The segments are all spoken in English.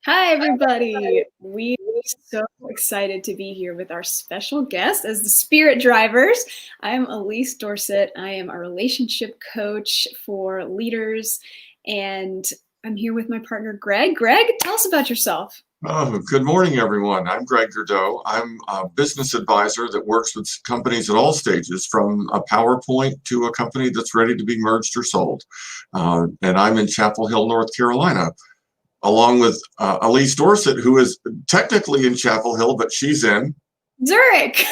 Hi, everybody. We are so excited to be here with our special guest as the Spirit Drivers. I'm Elise Dorset. I am a relationship coach for leaders, and I'm here with my partner, Greg. Greg, tell us about yourself. Oh, good morning, everyone. I'm Greg Gerdeau. I'm a business advisor that works with companies at all stages, from a PowerPoint to a company that's ready to be merged or sold. And I'm in Chapel Hill, North Carolina, along with Elise Dorset, who is technically in Chapel Hill, but she's in Zurich.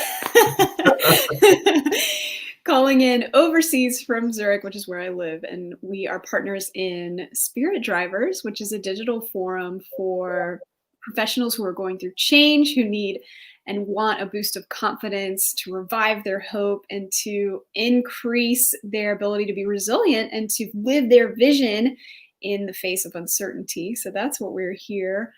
Calling in overseas from Zurich, which is where I live. And we are partners in Spirit Drivers, which is a digital forum for professionals who are going through change, who need and want a boost of confidence to revive their hope and to increase their ability to be resilient and to live their vision in the face of uncertainty. So that's what we're here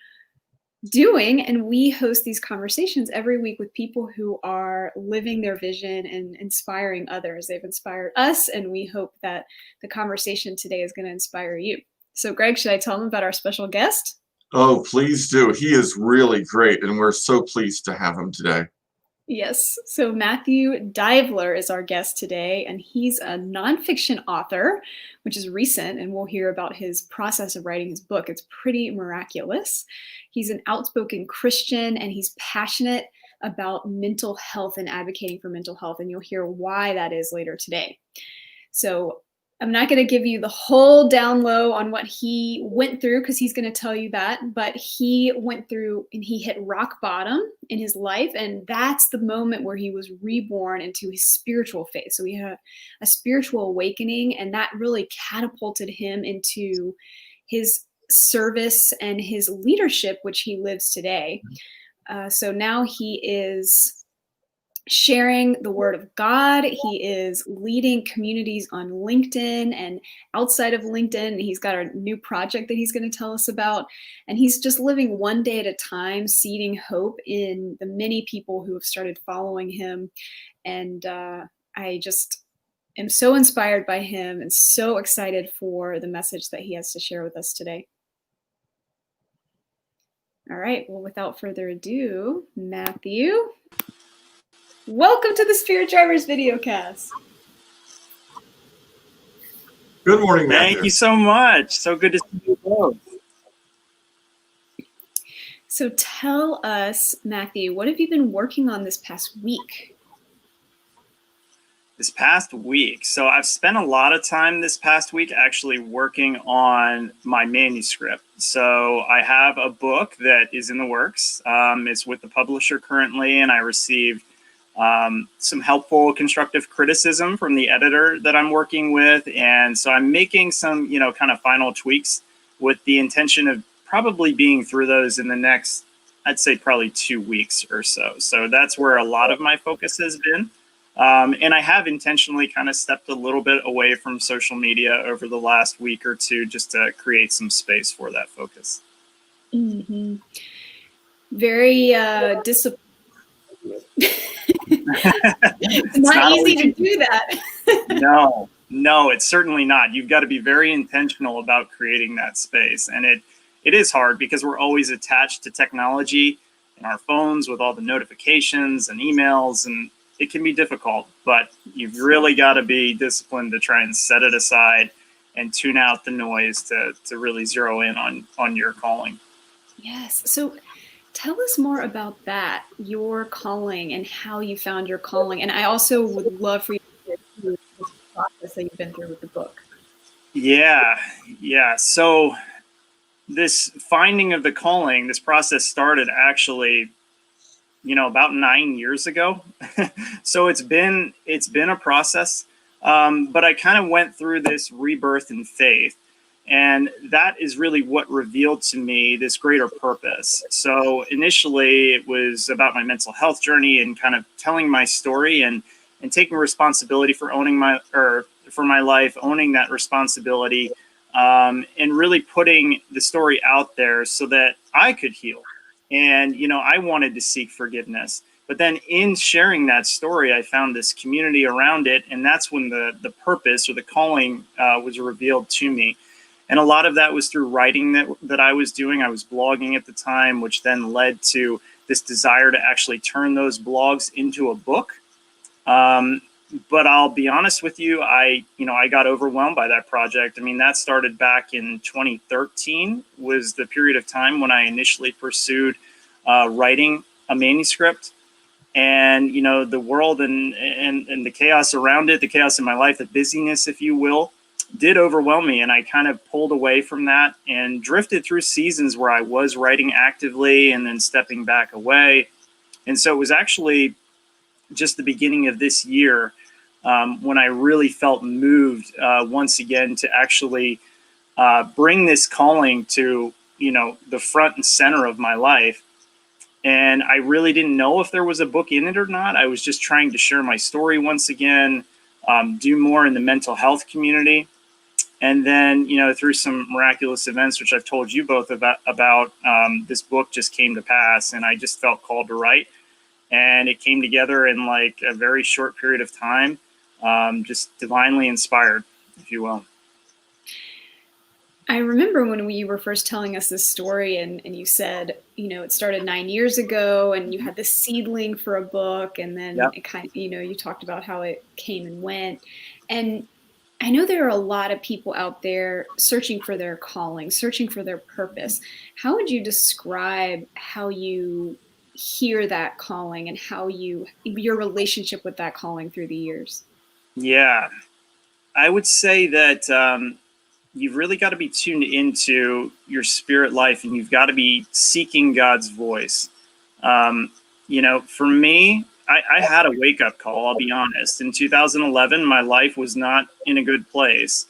doing, and we host these conversations every week with people who are living their vision and inspiring others. They've inspired us, and we hope that the conversation today is going to inspire you. So Greg, should I tell them about our special guest? Oh, please do. He is really great, and we're so pleased to have him today. Yes. So Matthew Deivler is our guest today, and he's a nonfiction author, which is recent, and we'll hear about his process of writing his book. It's pretty miraculous. He's an outspoken Christian, and he's passionate about mental health and advocating for mental health, and you'll hear why that is later today. So I'm not going to give you the whole down low on what he went through, because he's going to tell you that, but he went through and he hit rock bottom in his life, and that's the moment where he was reborn into his spiritual faith. So he had a spiritual awakening, and that really catapulted him into his service and his leadership, which he lives today. So now he is sharing the word of God. He is leading communities on LinkedIn and outside of LinkedIn. He's got a new project that he's going to tell us about. And he's just living one day at a time, seeding hope in the many people who have started following him. And I just am so inspired by him and so excited for the message that he has to share with us today. All right, well, without further ado, Matthew, welcome to the Spirit Drivers videocast. Good morning, Matthew. Thank you so much. So good to see you both. So tell us, Matthew, what have you been working on this past week? This past week. So I've spent a lot of time this past week actually working on my manuscript. So I have a book that is in the works. It's with the publisher currently, and I received some helpful constructive criticism from the editor that I'm working with. And so I'm making some, kind of final tweaks with the intention of probably being through those in the next, I'd say probably 2 weeks or so. So that's where a lot of my focus has been. And I have intentionally kind of stepped a little bit away from social media over the last week or two just to create some space for that focus. Mm-hmm. Very disciplined. It's not easy to do that. No, it's certainly not. You've got to be very intentional about creating that space. And it is hard because we're always attached to technology in our phones with all the notifications and emails, and it can be difficult, but you've really got to be disciplined to try and set it aside and tune out the noise to really zero in on your calling. Yes. So tell us more about that, your calling and how you found your calling. And I also would love for you to share the process that you've been through with the book. Yeah. So this finding of the calling, this process started actually about 9 years ago. So it's been a process, but I kind of went through this rebirth in faith, and that is really what revealed to me this greater purpose. So initially it was about my mental health journey and kind of telling my story and taking responsibility for for my life, owning that responsibility, and really putting the story out there so that I could heal. And, I wanted to seek forgiveness. But then in sharing that story, I found this community around it. And that's when the purpose or the calling was revealed to me. And a lot of that was through writing that I was doing. I was blogging at the time, which then led to this desire to actually turn those blogs into a book. But I'll be honest with you, I got overwhelmed by that project. I mean, that started back in 2013 was the period of time when I initially pursued writing a manuscript. And, the world and the chaos around it, the chaos in my life, the busyness, if you will, did overwhelm me. And I kind of pulled away from that and drifted through seasons where I was writing actively and then stepping back away. And so it was actually just the beginning of this year when I really felt moved once again to actually bring this calling to, the front and center of my life. And I really didn't know if there was a book in it or not. I was just trying to share my story once again, do more in the mental health community. And then, through some miraculous events, which I've told you both about this book just came to pass, and I just felt called to write. And it came together in like a very short period of time, just divinely inspired, if you will. I remember when you were first telling us this story and you said, it started 9 years ago and you had this seedling for a book, and then Yep. it kind of, you talked about how it came and went. And I know there are a lot of people out there searching for their calling, searching for their purpose. How would you describe how you hear that calling and how your relationship with that calling through the years? Yeah, I would say that you've really got to be tuned into your spirit life, and you've got to be seeking God's voice. For me, I had a wake-up call, I'll be honest. In 2011, my life was not in a good place.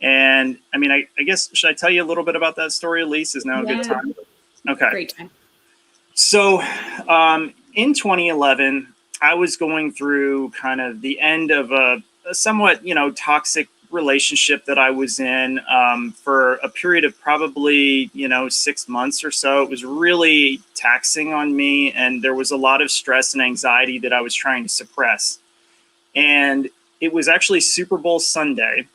And I mean, I guess, should I tell you a little bit about that story, Elise? Is now a good time? Okay. Great time. So in 2011, I was going through kind of the end of a somewhat, toxic relationship that I was in for a period of probably, 6 months or so. It was really taxing on me, and there was a lot of stress and anxiety that I was trying to suppress. And it was actually Super Bowl Sunday.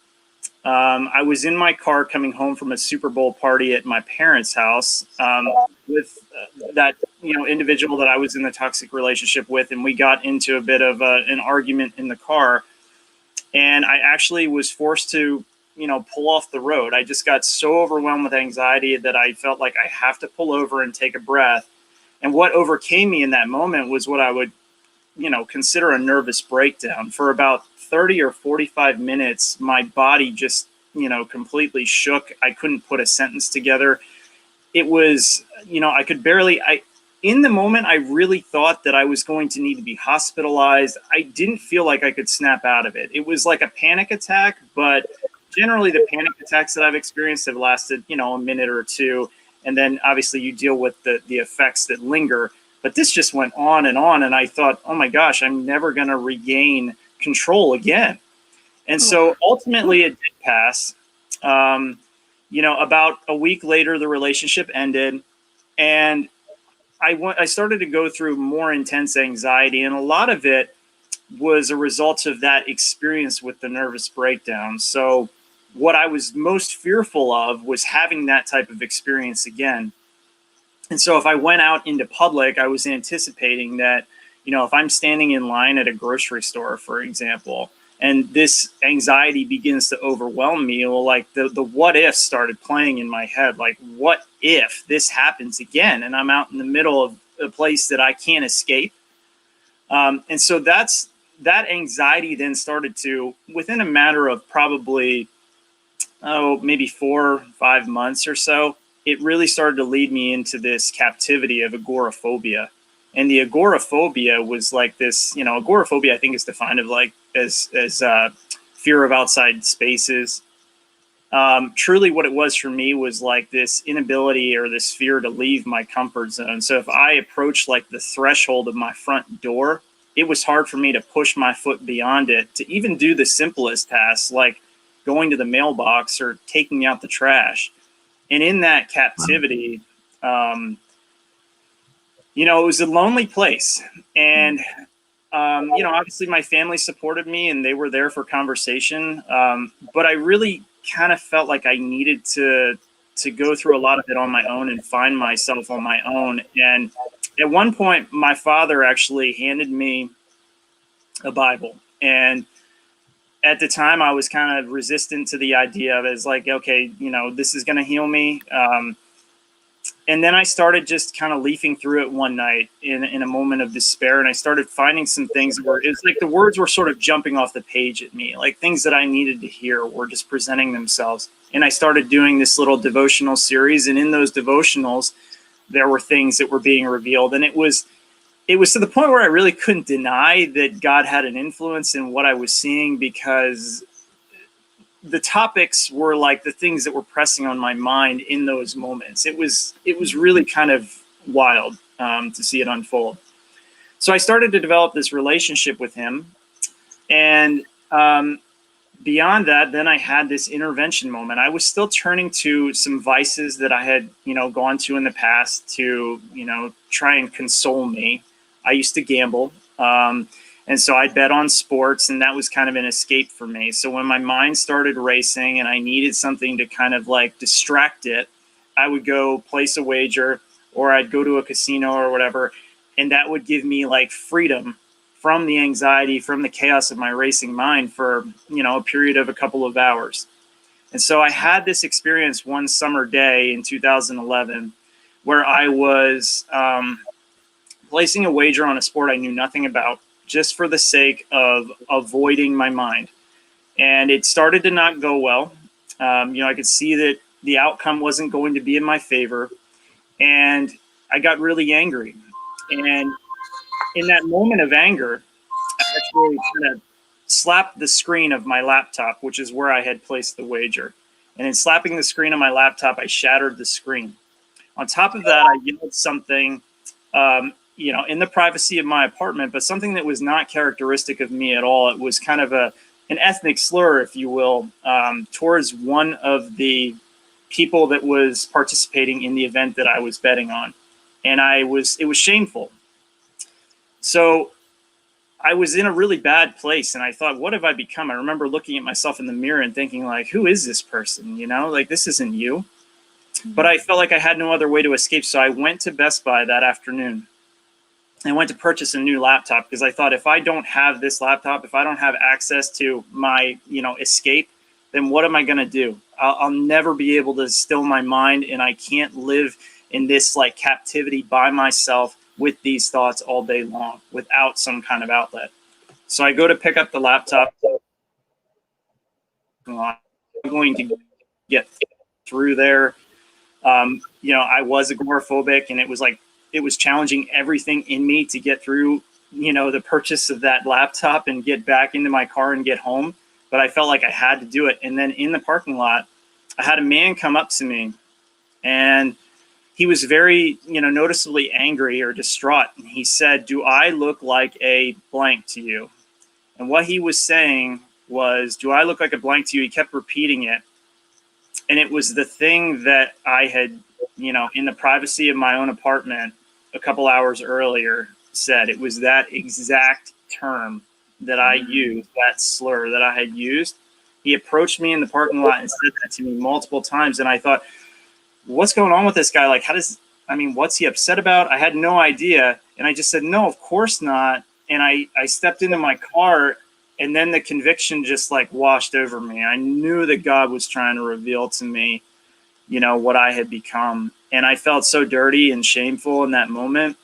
I was in my car coming home from a Super Bowl party at my parents' house with that individual that I was in the toxic relationship with, and we got into a bit of an argument in the car. And I actually was forced to, pull off the road. I just got so overwhelmed with anxiety that I felt like I have to pull over and take a breath. And what overcame me in that moment was what I would, consider a nervous breakdown. For about 30 or 45 minutes, my body just, completely shook. I couldn't put a sentence together. It was, I could barely, in the moment, I really thought that I was going to need to be hospitalized. I didn't feel like I could snap out of it. It was like a panic attack, but generally the panic attacks that I've experienced have lasted, a minute or two. And then obviously you deal with the effects that linger. But this just went on. And I thought, oh my gosh, I'm never going to regain control again. And so ultimately it did pass. About a week later, the relationship ended. And I started to go through more intense anxiety, and a lot of it was a result of that experience with the nervous breakdown. So what I was most fearful of was having that type of experience again. And so if I went out into public, I was anticipating that, if I'm standing in line at a grocery store, for example, and this anxiety begins to overwhelm me, well, like the what if started playing in my head. Like, what if this happens again and I'm out in the middle of a place that I can't escape? And so that anxiety then started to, within a matter of probably, maybe 4 or 5 months or so, it really started to lead me into this captivity of agoraphobia. And the agoraphobia was like this, agoraphobia I think is defined as fear of outside spaces. Truly what it was for me was like this inability or this fear to leave my comfort zone. So if I approached like the threshold of my front door, it was hard for me to push my foot beyond it, to even do the simplest tasks like going to the mailbox or taking out the trash. And in that captivity, it was a lonely place. And, obviously my family supported me and they were there for conversation. But I really kind of felt like I needed to go through a lot of it on my own and find myself on my own. And at one point, my father actually handed me a Bible. And at the time, I was kind of resistant to the idea of it. It's like, okay, this is going to heal me. And then I started just kind of leafing through it one night in a moment of despair. And I started finding some things where it was like the words were sort of jumping off the page at me, like things that I needed to hear were just presenting themselves. And I started doing this little devotional series. And in those devotionals, there were things that were being revealed. And it was to the point where I really couldn't deny that God had an influence in what I was seeing, because the topics were like the things that were pressing on my mind in those moments. It was really kind of wild to see it unfold. So I started to develop this relationship with him. And beyond that, then I had this intervention moment. I was still turning to some vices that I had, gone to in the past to, try and console me. I used to gamble. And so I'd bet on sports, and that was kind of an escape for me. So when my mind started racing and I needed something to kind of like distract it, I would go place a wager, or I'd go to a casino or whatever. And that would give me like freedom from the anxiety, from the chaos of my racing mind for, a period of a couple of hours. And so I had this experience one summer day in 2011 where I was placing a wager on a sport I knew nothing about, just for the sake of avoiding my mind. And it started to not go well. I could see that the outcome wasn't going to be in my favor. And I got really angry. And in that moment of anger, I actually kind of slapped the screen of my laptop, which is where I had placed the wager. And in slapping the screen of my laptop, I shattered the screen. On top of that, I yelled something in the privacy of my apartment, but something that was not characteristic of me at all. It was kind of an ethnic slur, if you will, towards one of the people that was participating in the event that I was betting on. And it was shameful. So I was in a really bad place, and I thought, what have I become? I remember looking at myself in the mirror and thinking, like, who is this person? Like, this isn't you. But I felt like I had no other way to escape. So I went to Best Buy that afternoon. I went to purchase a new laptop because I thought, if I don't have this laptop, if I don't have access to my, escape, then what am I going to do? I'll never be able to still my mind, and I can't live in this like captivity by myself with these thoughts all day long without some kind of outlet. So I go to pick up the laptop. I'm going to get through there. I was agoraphobic, and it was challenging everything in me to get through, the purchase of that laptop and get back into my car and get home. But I felt like I had to do it. And then in the parking lot, I had a man come up to me, and he was very, noticeably angry or distraught. And he said, "Do I look like a blank to you?" And what he was saying was, "Do I look like a blank to you?" He kept repeating it. And it was the thing that I had, in the privacy of my own apartment a couple hours earlier said. It was that exact term that I used, that slur that I had used. He approached me in the parking lot and said that to me multiple times. And I thought, what's going on with this guy? Like, what's he upset about? I had no idea. And I just said, no, of course not. And I stepped into my car, and then the conviction just like washed over me. I knew that God was trying to reveal to me, what I had become. And I felt so dirty and shameful in that moment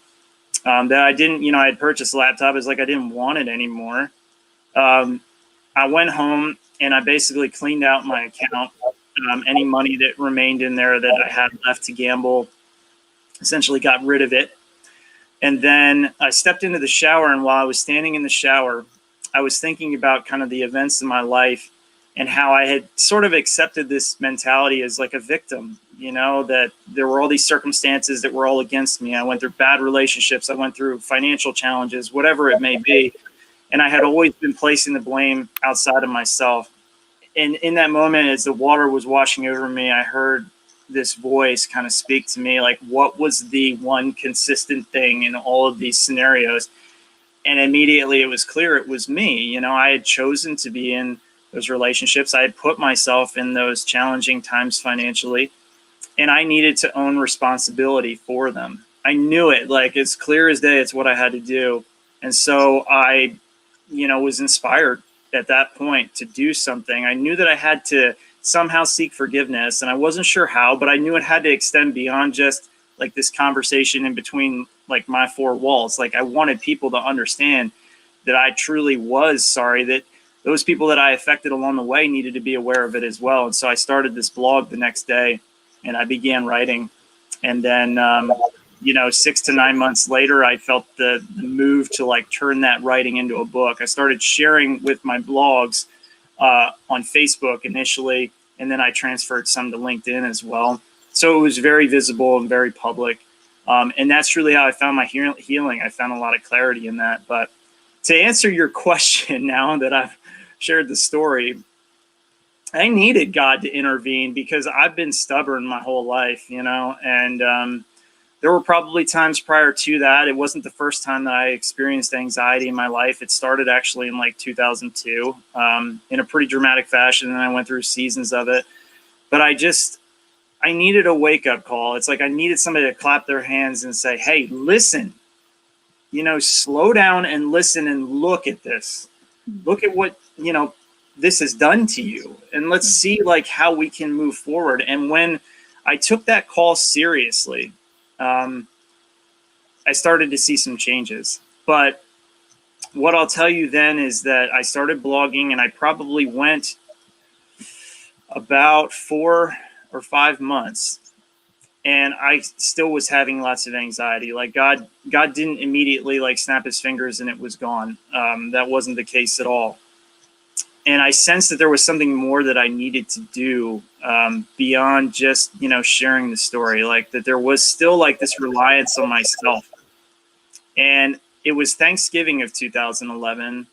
that I didn't, I had purchased a laptop. It's like I didn't want it anymore. I went home and I basically cleaned out my account. Any money that remained in there that I had left to gamble, essentially got rid of it. And then I stepped into the shower, and while I was standing in the shower, I was thinking about kind of the events in my life and how I had sort of accepted this mentality as like a victim, that there were all these circumstances that were all against me. I went through bad relationships. I went through financial challenges, whatever it may be. And I had always been placing the blame outside of myself. And in that moment, as the water was washing over me, I heard this voice kind of speak to me, like, what was the one consistent thing in all of these scenarios? And immediately it was clear it was me. I had chosen to be in those relationships. I had put myself in those challenging times financially, and I needed to own responsibility for them. I knew it, like it's clear as day. It's what I had to do. And so I, was inspired at that point to do something. I knew that I had to somehow seek forgiveness, and I wasn't sure how, but I knew it had to extend beyond just like this conversation in between like my four walls. Like I wanted people to understand that I truly was sorry, that those people that I affected along the way needed to be aware of it as well. And so I started this blog the next day, and I began writing. And then, 6 to 9 months later, I felt the move to like turn that writing into a book. I started sharing with my blogs on Facebook initially, and then I transferred some to LinkedIn as well. So it was very visible and very public. And that's really how I found my healing. I found a lot of clarity in that. But to answer your question, now that I've shared the story, I needed God to intervene because I've been stubborn my whole life, and there were probably times prior to that. It wasn't the first time that I experienced anxiety in my life. It started actually in like 2002 in a pretty dramatic fashion, and I went through seasons of it. But I needed a wake-up call. It's like I needed somebody to clap their hands and say, hey, listen, slow down and listen and look at this. Look at what, this has done to you. And let's see like how we can move forward. And when I took that call seriously, I started to see some changes. But what I'll tell you then is that I started blogging, and I probably went about 4 or 5 months, and I still was having lots of anxiety. Like God didn't immediately like snap his fingers and it was gone. That wasn't the case at all. And I sensed that there was something more that I needed to do beyond just, sharing the story, like that there was still like this reliance on myself. And it was Thanksgiving of 2011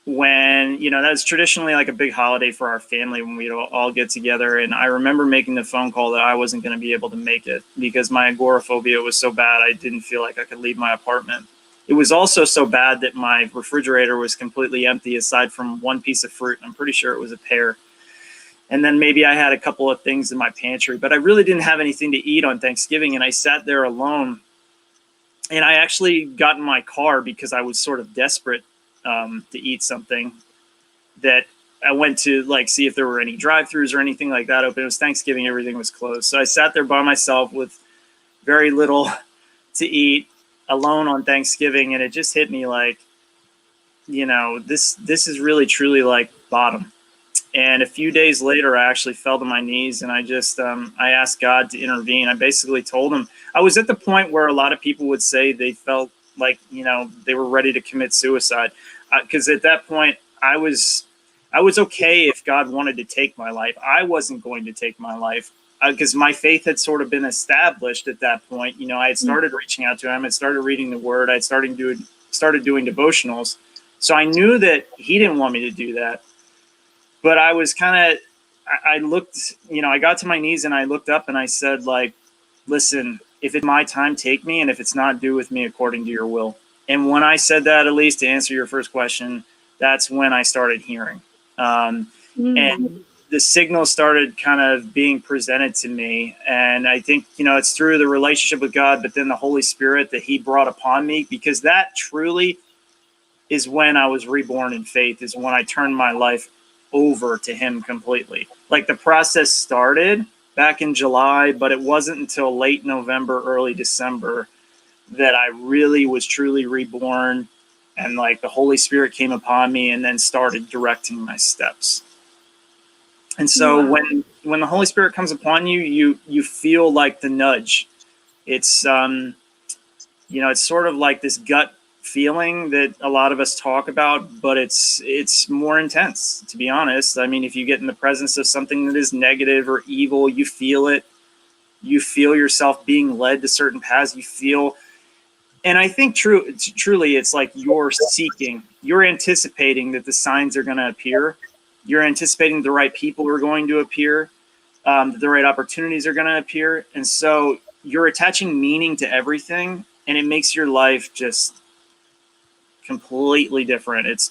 when, that was traditionally like a big holiday for our family when we'd all get together. And I remember making the phone call that I wasn't going to be able to make it because my agoraphobia was so bad. I didn't feel like I could leave my apartment. It was also so bad that my refrigerator was completely empty aside from one piece of fruit. I'm pretty sure it was a pear. And then maybe I had a couple of things in my pantry, but I really didn't have anything to eat on Thanksgiving. And I sat there alone, and I actually got in my car because I was sort of desperate to eat something. That I went to like see if there were any drive-thrus or anything like that open. It was Thanksgiving, everything was closed. So I sat there by myself with very little to eat, alone on Thanksgiving, and it just hit me like, this is really truly like bottom. And a few days later, I actually fell to my knees, and I just I asked God to intervene. I basically told him I was at the point where a lot of people would say they felt like they were ready to commit suicide, because at that point I was okay if God wanted to take my life. I wasn't going to take my life. Because my faith had sort of been established at that point. I had started reaching out to him. I started reading the word. I started doing devotionals. So I knew that he didn't want me to do that. But I was I looked, I got to my knees and I looked up and I said, like, listen, if it's my time, take me. And if it's not, do with me according to your will. And when I said that, at least to answer your first question, that's when I started hearing. And the signal started kind of being presented to me. And I think, it's through the relationship with God, but then the Holy Spirit that he brought upon me, because that truly is when I was reborn in faith, is when I turned my life over to him completely. Like the process started back in July, but it wasn't until late November, early December that I really was truly reborn. And like the Holy Spirit came upon me and then started directing my steps. And so when the Holy Spirit comes upon you, you feel like the nudge. It's it's sort of like this gut feeling that a lot of us talk about, but it's more intense, to be honest. I mean, if you get in the presence of something that is negative or evil, you feel it. You feel yourself being led to certain paths. You feel, and I think truly, it's like you're seeking, you're anticipating that the signs are going to appear. You're anticipating the right people are going to appear, the right opportunities are going to appear. And so you're attaching meaning to everything, and it makes your life just completely different. It's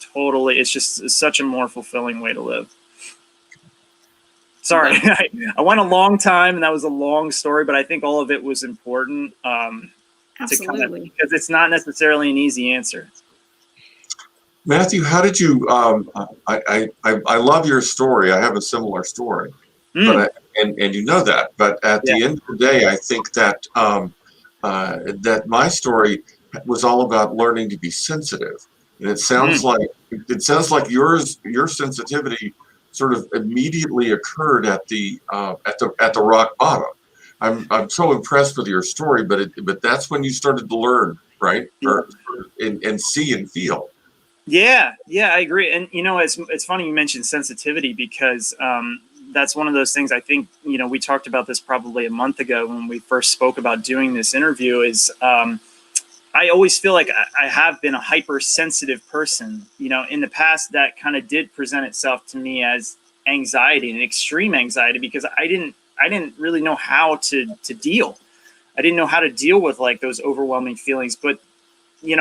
just such a more fulfilling way to live. Sorry, I went a long time, and that was a long story, but I think all of it was important. Absolutely. Because it's not necessarily an easy answer. Matthew, how did you? I love your story. I have a similar story, but and you know that. But at the end of the day, I think that that my story was all about learning to be sensitive, and it sounds like your sensitivity sort of immediately occurred at the rock bottom. I'm so impressed with your story, but that's when you started to learn, right? And see and feel. Yeah, I agree. And it's funny you mentioned sensitivity, because that's one of those things. I think we talked about this probably a month ago when we first spoke about doing this interview. Is I always feel like I have been a hypersensitive person. In the past, that kind of did present itself to me as anxiety, and extreme anxiety, because I didn't really know how to deal. I didn't know how to deal with like those overwhelming feelings. But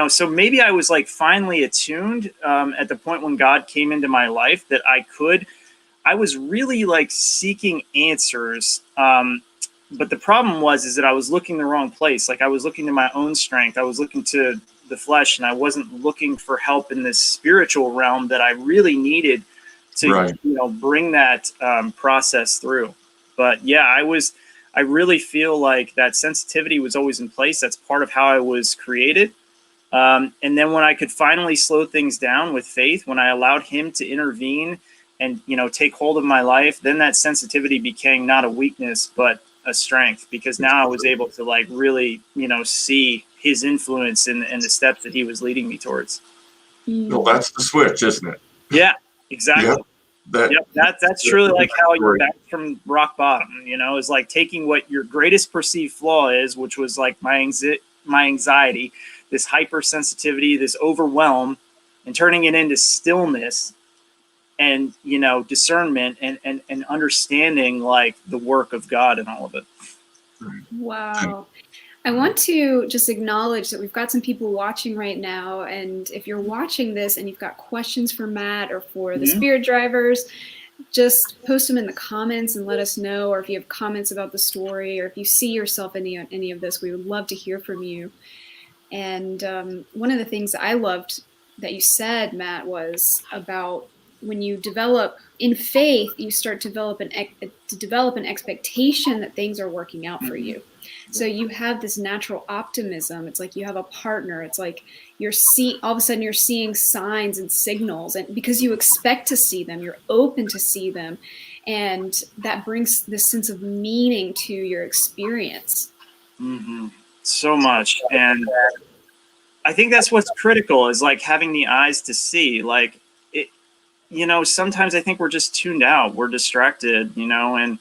so maybe I was like finally attuned at the point when God came into my life that I was really like seeking answers. But the problem is that I was looking the wrong place. Like I was looking to my own strength. I was looking to the flesh, and I wasn't looking for help in this spiritual realm that I really needed to, bring that process through. But yeah, I really feel like that sensitivity was always in place. That's part of how I was created. And then when I could finally slow things down with faith, when I allowed him to intervene and, take hold of my life, then that sensitivity became not a weakness, but a strength, because now I was able to like really, see his influence in the steps that he was leading me towards. Well, that's the switch, isn't it? Yeah, exactly. That's truly like how you're back from rock bottom, is like taking what your greatest perceived flaw is, which was like my anxiety, this hypersensitivity, this overwhelm, and turning it into stillness and, discernment and understanding like the work of God in all of it. Wow. I want to just acknowledge that we've got some people watching right now. And if you're watching this and you've got questions for Matt or for the Spirit Drivers, just post them in the comments and let us know. Or if you have comments about the story, or if you see yourself in any of this, we would love to hear from you. And one of the things that I loved that you said, Matt, was about when you develop in faith, you start to develop an expectation that things are working out for you. So you have this natural optimism. It's like you have a partner. It's like all of a sudden you're seeing signs and signals, and because you expect to see them, you're open to see them, and that brings this sense of meaning to your experience. So much. And I think that's what's critical, is like having the eyes to see. Like it, sometimes I think we're just tuned out, we're distracted, and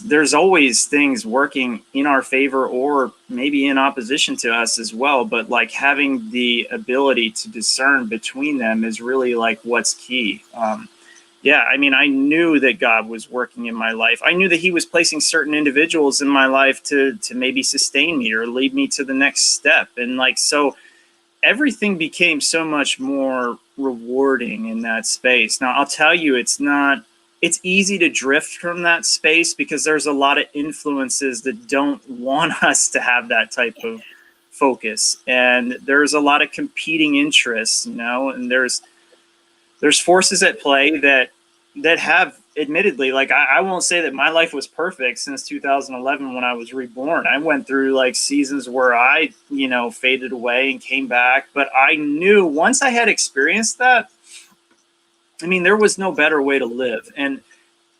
there's always things working in our favor or maybe in opposition to us as well. But like having the ability to discern between them is really like what's key. I knew that God was working in my life. I knew that he was placing certain individuals in my life to maybe sustain me or lead me to the next step. And like, so everything became so much more rewarding in that space. Now, I'll tell you, it's easy to drift from that space because there's a lot of influences that don't want us to have that type of focus. And there's a lot of competing interests, and there's forces at play that have, admittedly, like I won't say that my life was perfect since 2011 when I was reborn. I went through like seasons where I, faded away and came back. But I knew once I had experienced that, there was no better way to live. And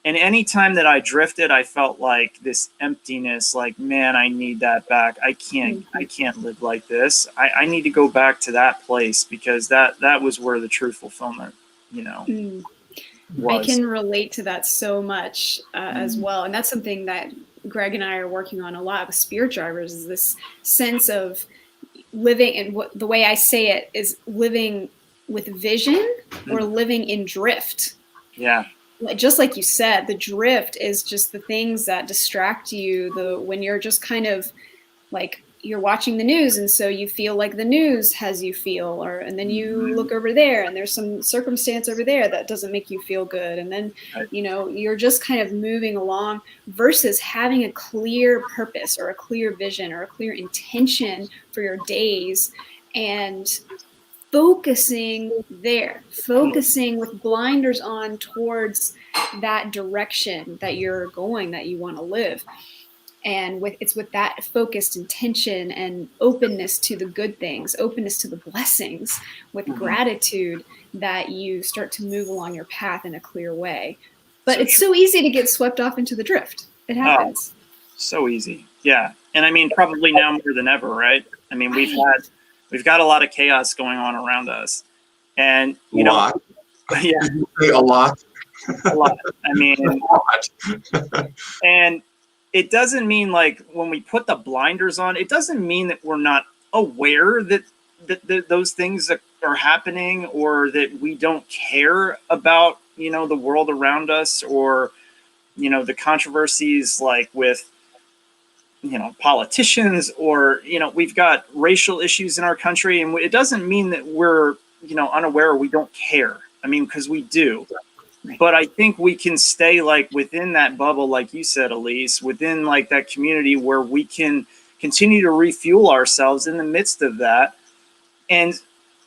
any time that I drifted, I felt like this emptiness, like, man, I need that back. I can't live like this. I need to go back to that place, because that was where the true fulfillment, was. I can relate to that so much as well. And that's something that Greg and I are working on a lot with Spirit Drivers, is this sense of living, and the way I say it is living with vision or living in drift. Yeah. Just like you said, the drift is just the things that distract you, when you're just kind of like you're watching the news, and so you feel like the news has you feel, and then you look over there and there's some circumstance over there that doesn't make you feel good, and then you're just kind of moving along, versus having a clear purpose or a clear vision or a clear intention for your days, and focusing with blinders on towards that direction that you're going, that you want to live. And it's with that focused intention and openness to the good things, openness to the blessings, with gratitude, that you start to move along your path in a clear way. But it's so easy to get swept off into the drift. It happens. So easy. Yeah. And I mean, probably now more than ever, right? I mean, we've got a lot of chaos going on around us. And, a lot. A lot. I mean, and it doesn't mean, like, when we put the blinders on, it doesn't mean that we're not aware that those things are happening, or that we don't care about, the world around us, or, the controversies, like with, politicians, or, we've got racial issues in our country. And it doesn't mean that we're, unaware, or we don't care. I mean, because we do. But I think we can stay, like, within that bubble, like you said, Elise, within, like, that community where we can continue to refuel ourselves in the midst of that. And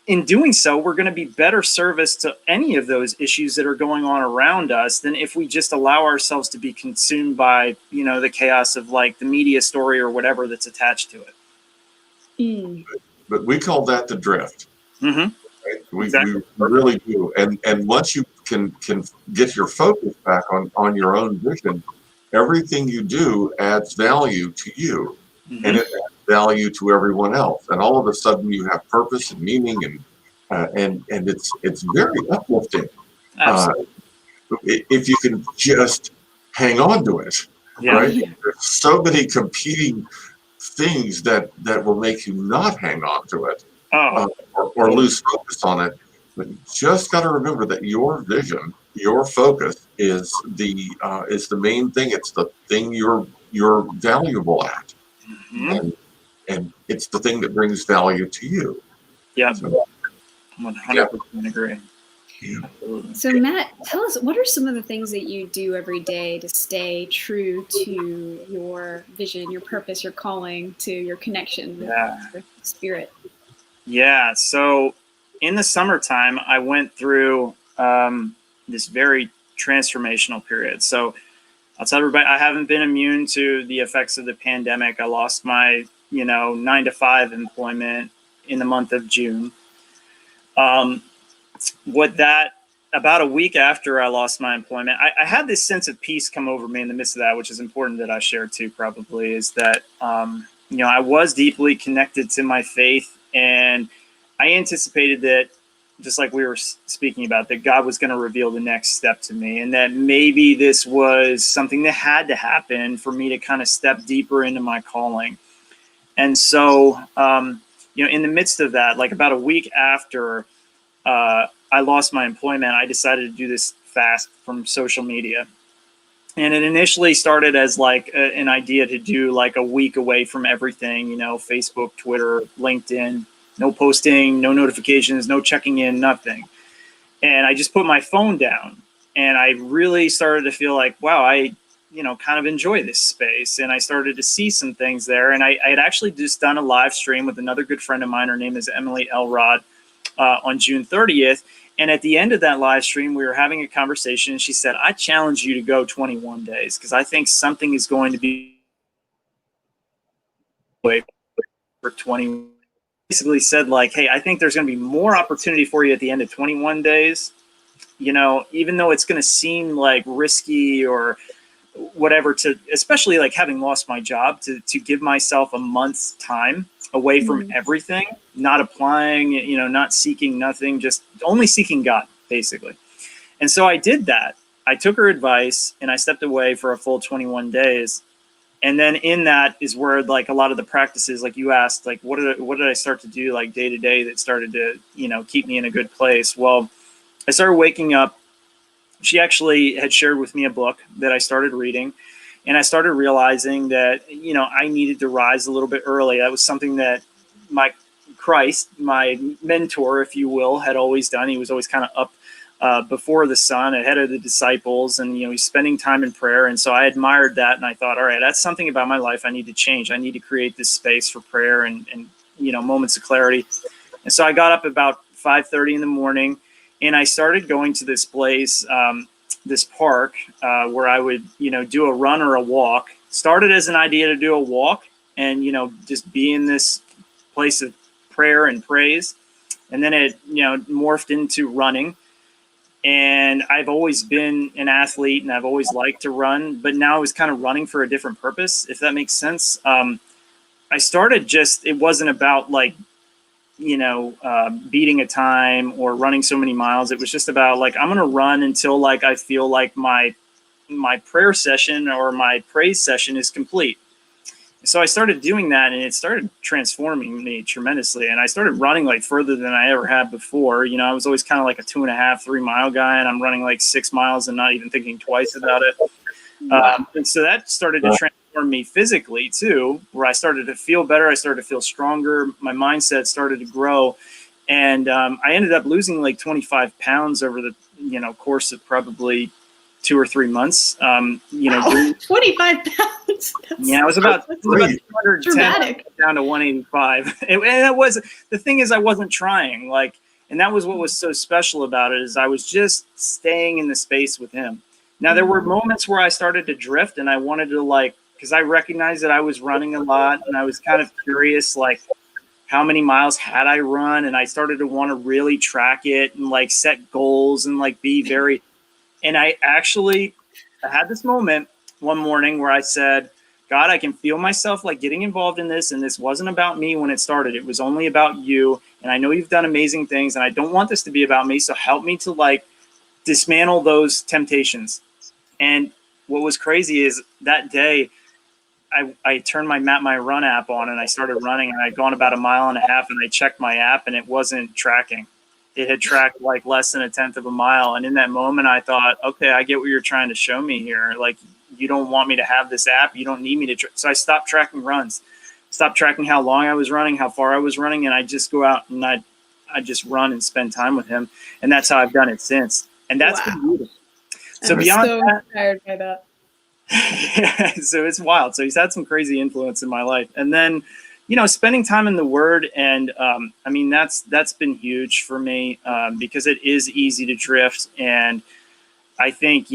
in doing so, we're going to be better service to any of those issues that are going on around us than if we just allow ourselves to be consumed by, the chaos of, like, the media story or whatever that's attached to it. But we call that the drift. Mm-hmm. Right? We really do. And once you can get your focus back on your own vision, everything you do adds value to you, and it adds value to everyone else. And all of a sudden you have purpose and meaning, and it's very uplifting. If you can just hang on to it, right? There's so many competing things that will make you not hang on to it, or lose focus on it. But you just got to remember that your vision, your focus is the main thing. It's the thing you're valuable at, and it's the thing that brings value to you. Yeah, so, 100% agree. Yeah. So Matt, tell us, what are some of the things that you do every day to stay true to your vision, your purpose, your calling, to your connection with spirit? Yeah. So in the summertime, I went through this very transformational period. So I'll tell everybody, I haven't been immune to the effects of the pandemic. I lost my, 9-to-5 employment in the month of June. About a week after I lost my employment, I had this sense of peace come over me in the midst of that, which is important that I share too, probably, is that, I was deeply connected to my faith, and I anticipated that, just like we were speaking about, that God was going to reveal the next step to me, and that maybe this was something that had to happen for me to kind of step deeper into my calling. And so, in the midst of that, like about a week after I lost my employment, I decided to do this fast from social media. And it initially started as like an idea to do like a week away from everything, Facebook, Twitter, LinkedIn, no posting, no notifications, no checking in, nothing. And I just put my phone down, and I really started to feel like, wow, I kind of enjoy this space. And I started to see some things there. And I had actually just done a live stream with another good friend of mine. Her name is Emily Elrod, on June 30th. And at the end of that live stream, we were having a conversation, and she said, I challenge you to go 21 days because I think something is going to be for 20. Basically said like, hey, I think there's going to be more opportunity for you at the end of 21 days. Even though it's going to seem like risky or whatever, to especially like having lost my job, to give myself a month's time away from everything, not applying, not seeking nothing, just only seeking God, basically. And so I did that. I took her advice and I stepped away for a full 21 days. And then in that is where like a lot of the practices, like you asked, like what did I start to do like day to day that started to, keep me in a good place? Well, I started waking up. She actually had shared with me a book that I started reading. And I started realizing that, I needed to rise a little bit early. That was something that my mentor, if you will, had always done. He was always kind of up before the sun, ahead of the disciples, and he's spending time in prayer. And so I admired that, and I thought, all right, that's something about my life I need to change. I need to create this space for prayer and moments of clarity. And so I got up about 5:30 in the morning, and I started going to this place, this park, where I would do a run or a walk. Started as an idea to do a walk and just be in this place of prayer and praise, and then it morphed into running. And I've always been an athlete, and I've always liked to run, but now I was kind of running for a different purpose, if that makes sense. I started it wasn't about beating a time or running so many miles. It was just about I'm going to run until I feel like my prayer session or my praise session is complete. So I started doing that, and it started transforming me tremendously. And I started running further than I ever had before. I was always kind of a 2.5, 3 mile guy, and I'm running 6 miles and not even thinking twice about it. And so that started to transform me physically too, where I started to feel better. I started to feel stronger. My mindset started to grow. And I ended up losing 25 pounds over the, course of probably 2 or 3 months. 25 pounds. I was about 210 down to 185. And it was, the thing is, I wasn't trying, and that was what was so special about it, is I was just staying in the space with him. Now, there were moments where I started to drift, and I wanted to because I recognized that I was running a lot, and I was kind of curious, how many miles had I run? And I started to want to really track it and set goals and be very, and I had this moment one morning where I said, God, I can feel myself getting involved in this. And this wasn't about me when it started. It was only about you. And I know you've done amazing things, and I don't want this to be about me. So help me to dismantle those temptations. And what was crazy is that day I turned my run app on, and I started running, and I'd gone about 1.5 miles, and I checked my app, and it wasn't tracking. It had tracked less than 1/10 of a mile. And in that moment, I thought, okay, I get what you're trying to show me here. You don't want me to have this app. You don't need me to. So I stopped tracking runs, stopped tracking how long I was running, how far I was running. And I just go out and I just run and spend time with him. And that's how I've done it since. And that's been beautiful. So I'm beyond so that, inspired by that. so it's wild. So he's had some crazy influence in my life. And then, spending time in the Word, and that's been huge for me, because it is easy to drift. And I think,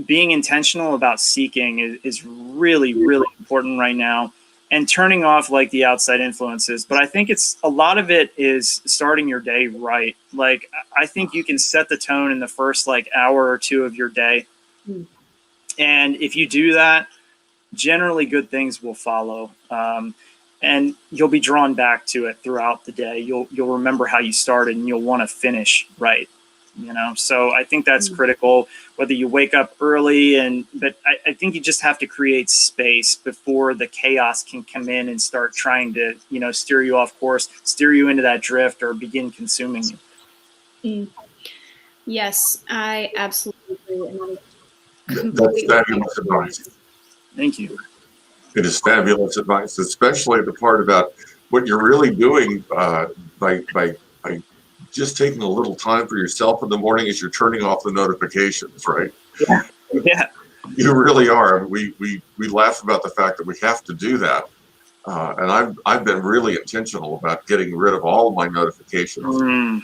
being intentional about seeking is really, really important right now, and turning off the outside influences. But I think a lot of it is starting your day right. I think you can set the tone in the first hour or two of your day. And if you do that, generally good things will follow. And you'll be drawn back to it throughout the day. You'll remember how you started, and you'll want to finish right. So I think that's critical, whether you wake up early, but I think you just have to create space before the chaos can come in and start trying to, steer you off course, steer you into that drift, or begin consuming you. Yes, I absolutely agree. That's fabulous advice. Thank you. It is fabulous advice, especially the part about what you're really doing by just taking a little time for yourself in the morning as you're turning off the notifications, right? Yeah. You really are. We laugh about the fact that we have to do that, and I've been really intentional about getting rid of all of my notifications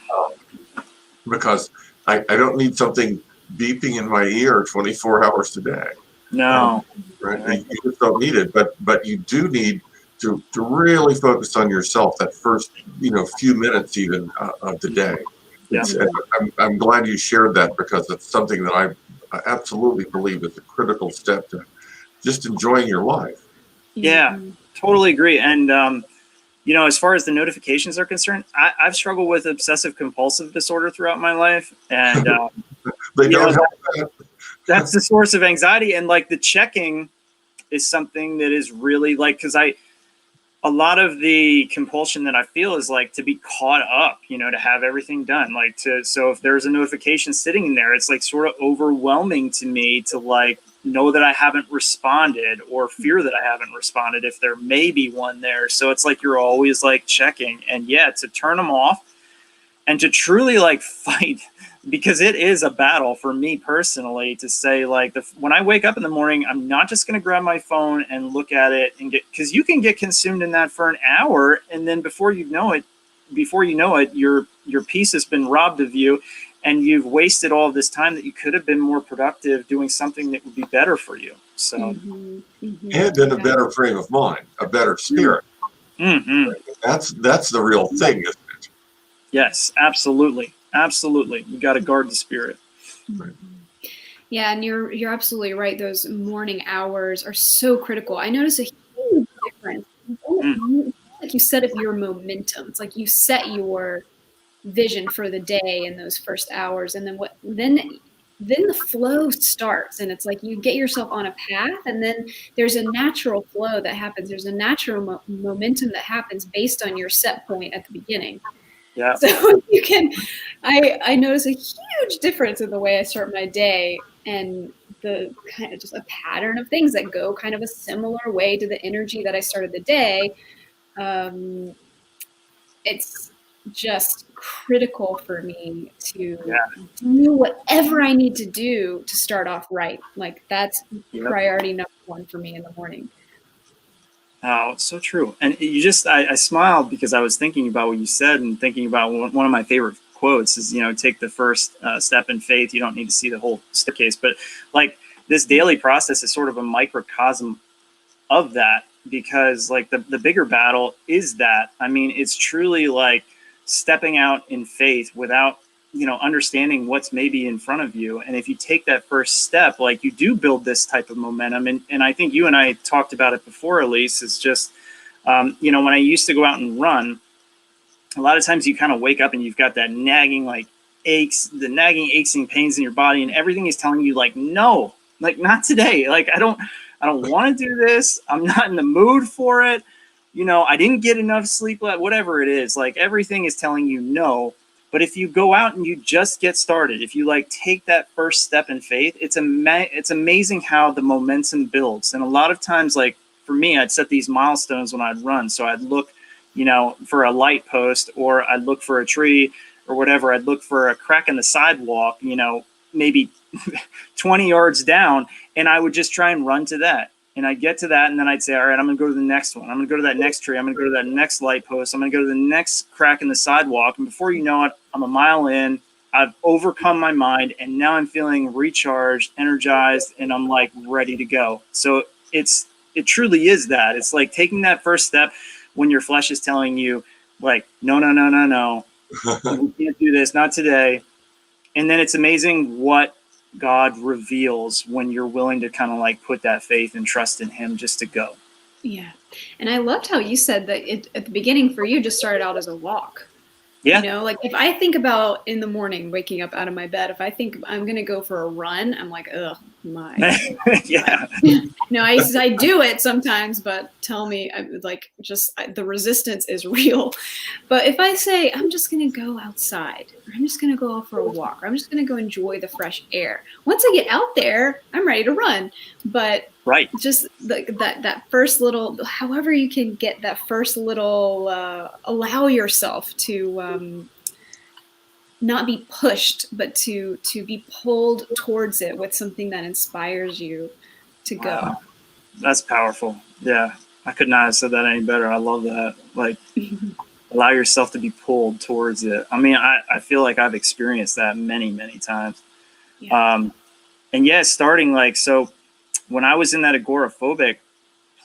because I don't need something beeping in my ear 24 hours a day. No, right? You just don't need it, but you do need to really focus on yourself that first few minutes even of the day. Yeah. I'm glad you shared that, because it's something that I absolutely believe is a critical step to just enjoying your life. Yeah, totally agree. And as far as the notifications are concerned, I've struggled with obsessive compulsive disorder throughout my life, and they don't help that. That's the source of anxiety. And the checking is something that is really because a lot of the compulsion that I feel is to be caught up, to have everything done, so if there's a notification sitting in there, it's sort of overwhelming to me to know that I haven't responded or fear that I haven't responded if there may be one there. So it's like you're always like checking, and yeah, to turn them off and to truly like fight, because it is a battle for me personally to say like when I wake up in the morning, I'm not just going to grab my phone and look at it and get, because you can get consumed in that for an hour, and then before you know it, your peace has been robbed of you, and you've wasted all of this time that you could have been more productive doing something that would be better for you. So, and in a better frame of mind, a better spirit. That's the real thing, isn't it? Yes, absolutely. Absolutely. You got to guard the spirit. Right. Yeah, and you're absolutely right. Those morning hours are so critical. I notice a huge difference. Like you set up your momentum. It's like you set your vision for the day in those first hours, and then the flow starts, and it's like you get yourself on a path, and then there's a natural flow that happens. There's a natural momentum that happens based on your set point at the beginning. Yeah. So you can, I notice a huge difference in the way I start my day, and the kind of just a pattern of things that go kind of a similar way to the energy that I started the day. It's just critical for me to do whatever I need to do to start off right. Like that's priority number one for me in the morning. Oh, so true. And you just, I smiled because I was thinking about what you said, and thinking about one of my favorite quotes is, take the first step in faith. You don't need to see the whole staircase, but like this daily process is sort of a microcosm of that, because like the bigger battle is that, I mean, it's truly like stepping out in faith without, understanding what's maybe in front of you. And if you take that first step, like you do build this type of momentum. And I think you and I talked about it before, Elise, it's just, when I used to go out and run, a lot of times you kind of wake up and you've got that nagging aches and pains in your body, and everything is telling you like, no, like not today. Like, I don't want to do this. I'm not in the mood for it. I didn't get enough sleep, whatever it is, like everything is telling you no. But if you go out and you just get started, if you like take that first step in faith, it's amazing how the momentum builds. And a lot of times, like for me, I'd set these milestones when I'd run. So I'd look, for a light post, or I'd look for a tree or whatever. I'd look for a crack in the sidewalk, maybe 20 yards down, and I would just try and run to that. And I'd get to that, and then I'd say, all right, I'm going to go to the next one. I'm going to go to that next tree. I'm going to go to that next light post. I'm going to go to the next crack in the sidewalk. And before you know it, I'm a mile in. I've overcome my mind, and now I'm feeling recharged, energized, and I'm like ready to go. So it truly is that. It's like taking that first step when your flesh is telling you like, no, you can't do this, not today. And then it's amazing what God reveals when you're willing to kind of like put that faith and trust in him just to go. Yeah. And I loved how you said that at the beginning for you just started out as a walk. Yeah. Like if I think about in the morning, waking up out of my bed, if I think I'm going to go for a run, I'm like, ugh, my. Yeah. I do it sometimes, but tell me, the resistance is real. But if I say, I'm just going to go outside, or I'm just going to go out for a walk, or I'm just going to go enjoy the fresh air. Once I get out there, I'm ready to run. But right. Just that first little, however you can get that first little, allow yourself to not be pushed, but to be pulled towards it with something that inspires you to go. Wow. That's powerful. Yeah. I could not have said that any better. I love that. Like, allow yourself to be pulled towards it. I mean, I feel like I've experienced that many, many times. Yeah. And yeah, starting like, so when I was in that agoraphobic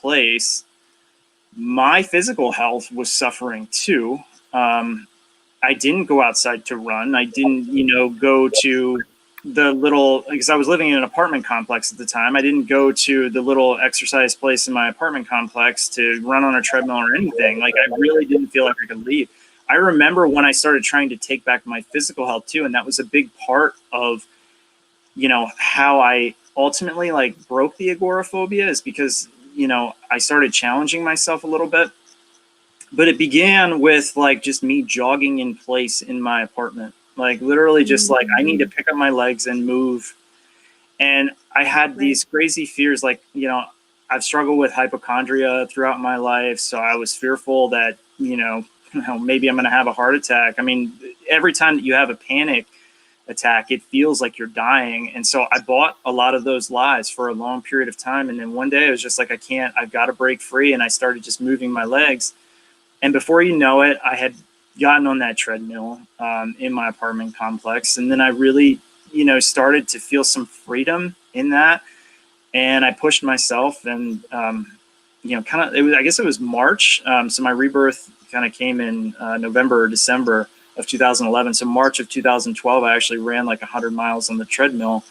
place, my physical health was suffering too. I didn't go outside to run. I didn't, go to the little, because I was living in an apartment complex at the time. I didn't go to the little exercise place in my apartment complex to run on a treadmill or anything. Like, I really didn't feel like I could leave. I remember when I started trying to take back my physical health too. And that was a big part of, how I ultimately like broke the agoraphobia, is because, I started challenging myself a little bit. But it began with like just me jogging in place in my apartment, like literally just like I need to pick up my legs and move. And I had these crazy fears, like, you know, I've struggled with hypochondria throughout my life. So I was fearful that, maybe I'm going to have a heart attack. I mean, every time that you have a panic attack, it feels like you're dying. And so I bought a lot of those lies for a long period of time. And then one day I was just like, I've got to break free. And I started just moving my legs. And before you know it, I had gotten on that treadmill in my apartment complex. And then I really, started to feel some freedom in that. And I pushed myself and, I guess it was March. So my rebirth kind of came in November or December of 2011. So March of 2012, I actually ran like 100 miles on the treadmill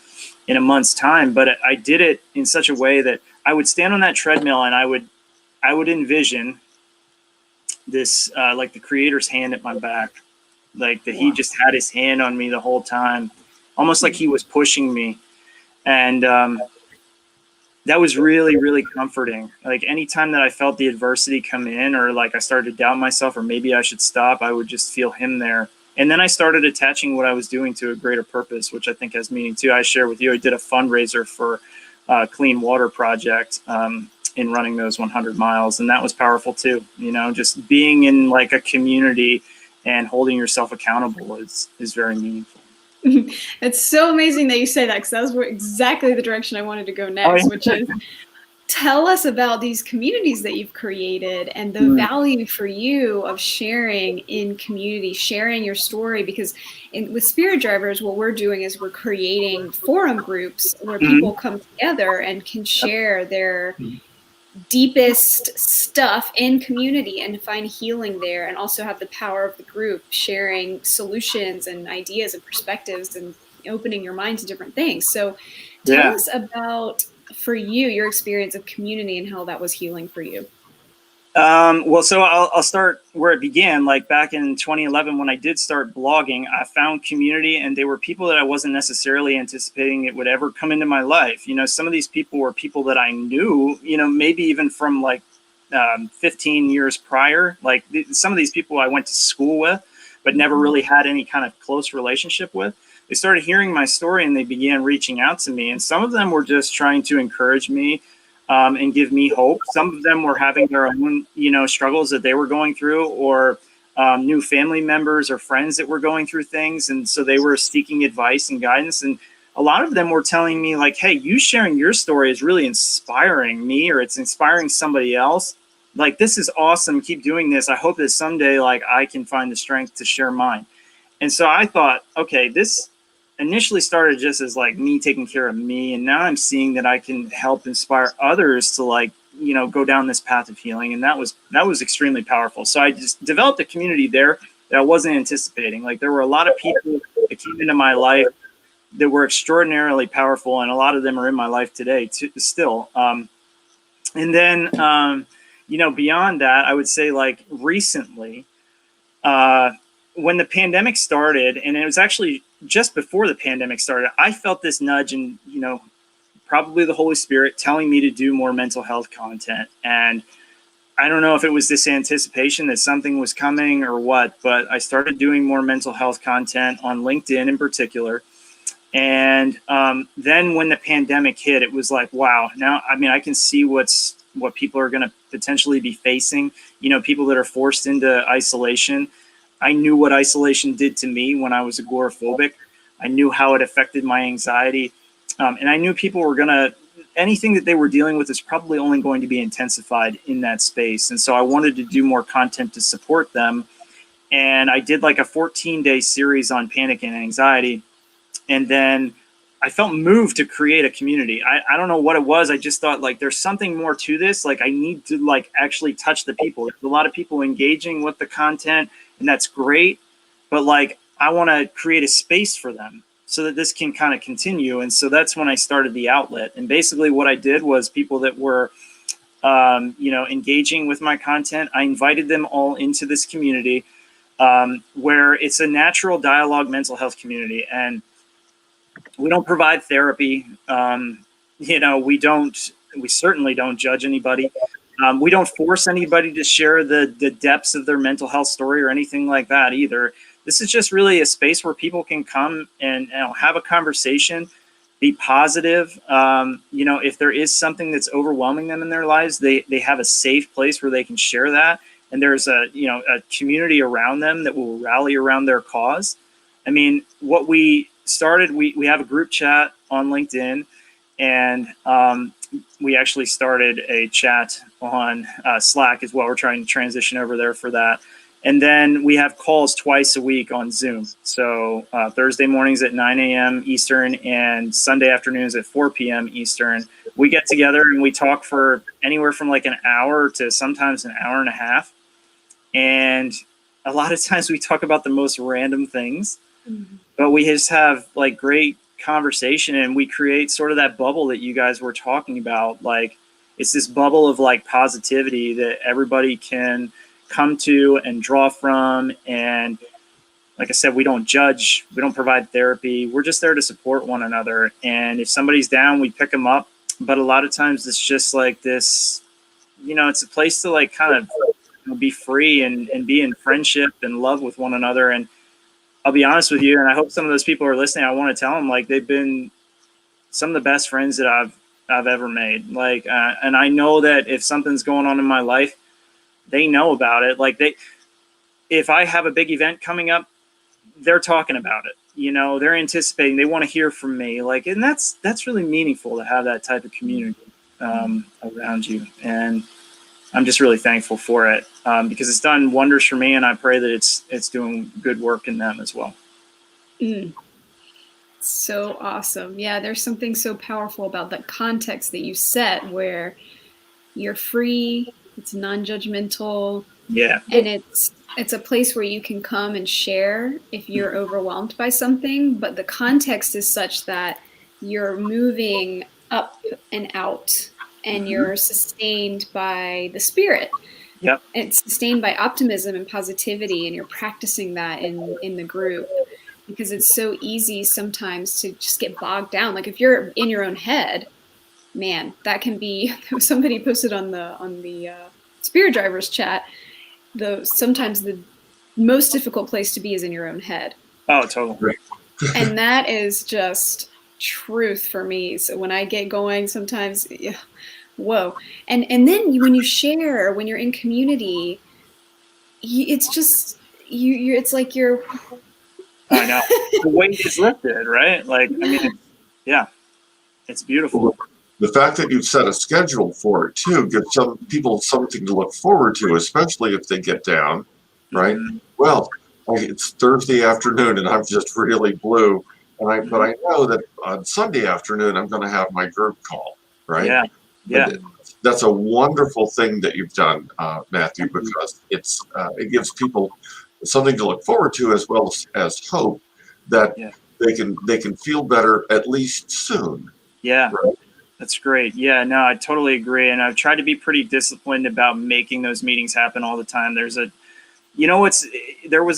in a month's time. But I did it in such a way that I would stand on that treadmill and I would envision this, like the creator's hand at my back, like that he just had his hand on me the whole time, almost like he was pushing me. And that was really, really comforting. Like anytime that I felt the adversity come in, or like I started to doubt myself, or maybe I should stop, I would just feel him there. And then I started attaching what I was doing to a greater purpose, which I think has meaning too. I share with you, I did a fundraiser for Clean Water Project in running those 100 miles. And that was powerful too. Just being in like a community and holding yourself accountable is very meaningful. It's so amazing that you say that, because that was exactly the direction I wanted to go next, which is tell us about these communities that you've created and the value for you of sharing in community, sharing your story. Because with Spirit Drivers, what we're doing is we're creating forum groups where people come together and can share their deepest stuff in community and find healing there, and also have the power of the group sharing solutions and ideas and perspectives and opening your mind to different things. So tell us about, for you, your experience of community and how that was healing for you. Well, so I'll start where it began. Like back in 2011, when I did start blogging, I found community, and they were people that I wasn't necessarily anticipating it would ever come into my life. Some of these people were people that I knew, maybe even from like 15 years prior. Like some of these people I went to school with, but never really had any kind of close relationship with. They started hearing my story and they began reaching out to me. And some of them were just trying to encourage me and give me hope. Some of them were having their own, struggles that they were going through, or new family members or friends that were going through things. And so they were seeking advice and guidance. And a lot of them were telling me like, hey, you sharing your story is really inspiring me, or it's inspiring somebody else. Like, this is awesome. Keep doing this. I hope that someday, like, I can find the strength to share mine. And so I thought, okay, this initially started just as like me taking care of me, and now I'm seeing that I can help inspire others to like, go down this path of healing. And that was extremely powerful. So I just developed a community there that I wasn't anticipating. Like, there were a lot of people that came into my life that were extraordinarily powerful, and a lot of them are in my life today still. And then beyond that, I would say like recently, when the pandemic started, and it was actually just before the pandemic started, I felt this nudge, and probably the Holy Spirit telling me to do more mental health content. And I don't know if it was this anticipation that something was coming or what, but I started doing more mental health content on LinkedIn in particular. And then when the pandemic hit, it was like, wow, now, I mean, I can see what people are going to potentially be facing, people that are forced into isolation. I knew what isolation did to me when I was agoraphobic. I knew how it affected my anxiety. And I knew people were anything that they were dealing with is probably only going to be intensified in that space. And so I wanted to do more content to support them. And I did like a 14-day series on panic and anxiety. And then I felt moved to create a community. I don't know what it was. I just thought like, there's something more to this. Like, I need to like actually touch the people. There's a lot of people engaging with the content, and that's great. But like, I want to create a space for them so that this can kind of continue. And so that's when I started the outlet. And basically what I did was people that were, engaging with my content, I invited them all into this community where it's a natural dialogue mental health community. And we don't provide therapy. We certainly don't judge anybody. We don't force anybody to share the depths of their mental health story or anything like that either. This is just really a space where people can come and have a conversation, be positive. If there is something that's overwhelming them in their lives, they have a safe place where they can share that. And there's a community around them that will rally around their cause. I mean, what we started, we have a group chat on LinkedIn, and we actually started a chat on Slack as well. We're trying to transition over there for that. And then we have calls twice a week on Zoom. So Thursday mornings at 9 a.m. Eastern and Sunday afternoons at 4 p.m. Eastern. We get together and we talk for anywhere from like an hour to sometimes an hour and a half. And a lot of times we talk about the most random things, but we just have like great conversation, and we create sort of that bubble that you guys were talking about. Like, it's this bubble of like positivity that everybody can come to and draw from. And like I said, we don't judge, we don't provide therapy. We're just there to support one another. And if somebody's down, we pick them up. But a lot of times it's just like this, it's a place to like kind of be free and be in friendship and love with one another. And I'll be honest with you, and I hope some of those people are listening. I want to tell them, like, they've been some of the best friends that I've ever made. Like, and I know that if something's going on in my life, they know about it. Like, if I have a big event coming up, they're talking about it. They're anticipating. They want to hear from me. Like, and that's really meaningful to have that type of community around you. And I'm just really thankful for it because it's done wonders for me, and I pray that it's doing good work in them as well. So awesome. Yeah, there's something so powerful about that context that you set where you're free, it's non-judgmental. Yeah. And it's a place where you can come and share if you're overwhelmed by something, but the context is such that you're moving up and out, and you're sustained by the Spirit. Yep. It's sustained by optimism and positivity, and you're practicing that in the group, because it's so easy sometimes to just get bogged down. Like, if you're in your own head, man, that can be. Somebody posted on the Spirit Drivers chat, sometimes the most difficult place to be is in your own head. Oh, totally. And that is just truth for me. So when I get going, sometimes, whoa. And then when you share, when you're in community, it's just it's like you're. I know, the weight is lifted, right? Like, I mean, it's beautiful. The fact that you've set a schedule for it too gives some people something to look forward to, especially if they get down, right? Well, it's Thursday afternoon and I'm just really blue, but I know that on Sunday afternoon I'm going to have my group call, right? Yeah. That's a wonderful thing that you've done, Matthew, because it gives people something to look forward to as well as hope that they can feel better at least soon. Yeah. Right? That's great. Yeah, no, I totally agree. And I've tried to be pretty disciplined about making those meetings happen all the time. There was a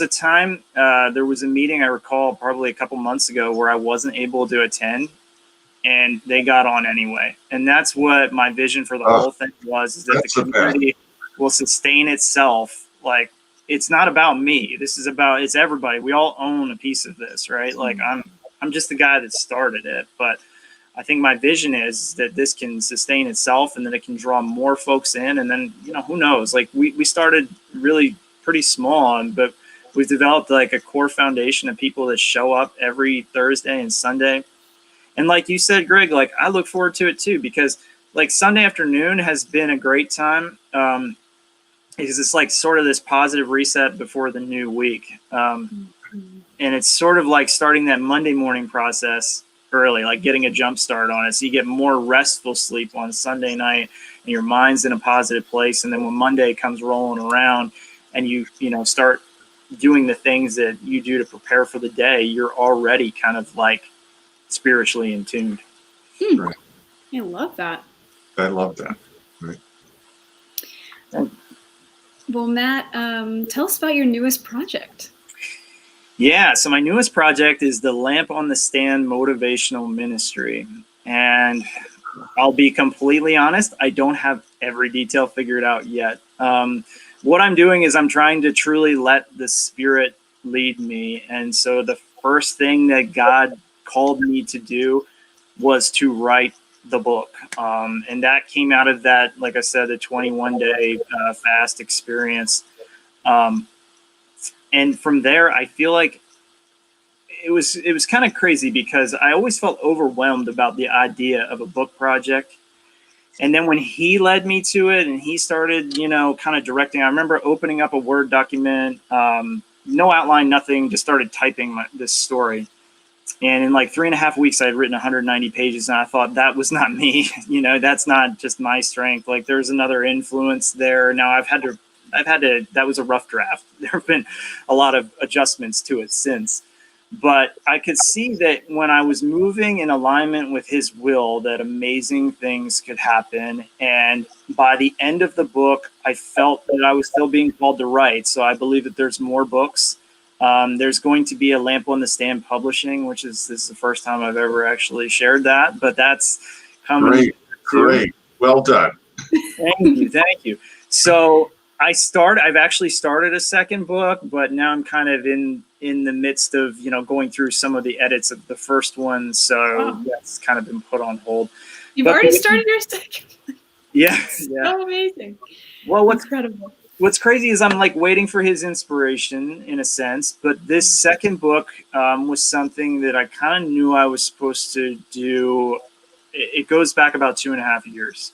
time, there was a meeting I recall probably a couple months ago where I wasn't able to attend, and they got on anyway. And that's what my vision for the whole thing was, is that the community will sustain itself. Like, it's not about me. It's everybody. We all own a piece of this, right? Like, I'm just the guy that started it, but I think my vision is that this can sustain itself, and that it can draw more folks in. And then, who knows? Like, we started really pretty small, but we've developed like a core foundation of people that show up every Thursday and Sunday. And like you said, Greg, like, I look forward to it too, because like Sunday afternoon has been a great time because it's like sort of this positive reset before the new week. And it's sort of like starting that Monday morning process early, like getting a jump start on it, so you get more restful sleep on Sunday night and your mind's in a positive place. And then when Monday comes rolling around and you start doing the things that you do to prepare for the day, you're already kind of like spiritually in tune. Right. I love that. Right. Well, Matt, tell us about your newest project. Yeah, so my newest project is the Lamp on the Stand Motivational Ministry. And I'll be completely honest, I don't have every detail figured out yet. What I'm doing is I'm trying to truly let the Spirit lead me. And so the first thing that God called me to do was to write the book. And that came out of that, like I said, the 21-day fast experience. And from there, I feel like it was kind of crazy because I always felt overwhelmed about the idea of a book project. And then when he led me to it and he started, kind of directing, I remember opening up a Word document, no outline, nothing, just started typing this story. And in like 3.5 weeks, I had written 190 pages, and I thought that was not me. That's not just my strength. Like there's another influence there. Now I've had to, that was a rough draft. There have been a lot of adjustments to it since. But I could see that when I was moving in alignment with his will, that amazing things could happen. And by the end of the book, I felt that I was still being called to write. So I believe that there's more books. There's going to be a Lamp on the Stand publishing, this is the first time I've ever actually shared that, but that's coming. Great. Well done. Thank you. So I've actually started a second book, but now I'm kind of in the midst of, going through some of the edits of the first one. So that's kind of been put on hold. You've already started your second one. Yeah. So amazing. Well, incredible. What's crazy is I'm like waiting for his inspiration in a sense, but this second book was something that I kind of knew I was supposed to do. It goes back about 2.5 years.